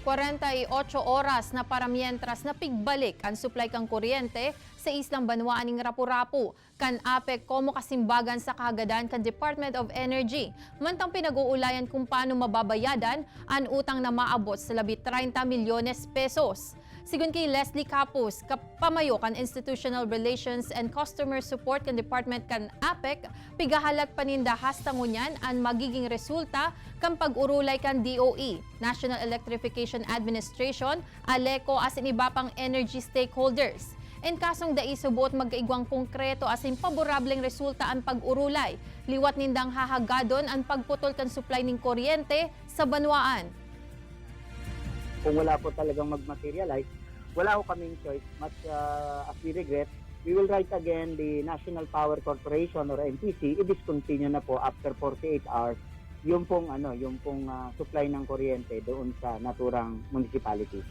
48 oras na para mientras na pigbalik ang supply kang kuryente sa islang Banwa ning Rapu-Rapu. Kan APEC komo kasimbagan sa kahagadan kan Department of Energy. Mantang pinag-uulayan kung paano mababayadan ang utang na maabot sa labit 30 milyones pesos. Sigun kay Leslie Capus, kapamayo kan Institutional Relations and Customer Support kan Department kan APEC, pigahalag paninda hasta ngunyan ang magiging resulta kan pag-urulay kan DOE, National Electrification Administration, ALECO asin iba pang energy stakeholders. En kasong daisubuot magkaigwang konkreto asin paborableng resulta ang pag-urulay, liwat nindang hahagadon ang pagputol kan supply ning kuryente sa Banwaan. Kung wala po talagang mag-materialize, wala ko kaming choice. Mas as we regret, we will write again the National Power Corporation or NPC, i-discontinue na po after 48 hours yung pong supply ng kuryente doon sa naturang municipality.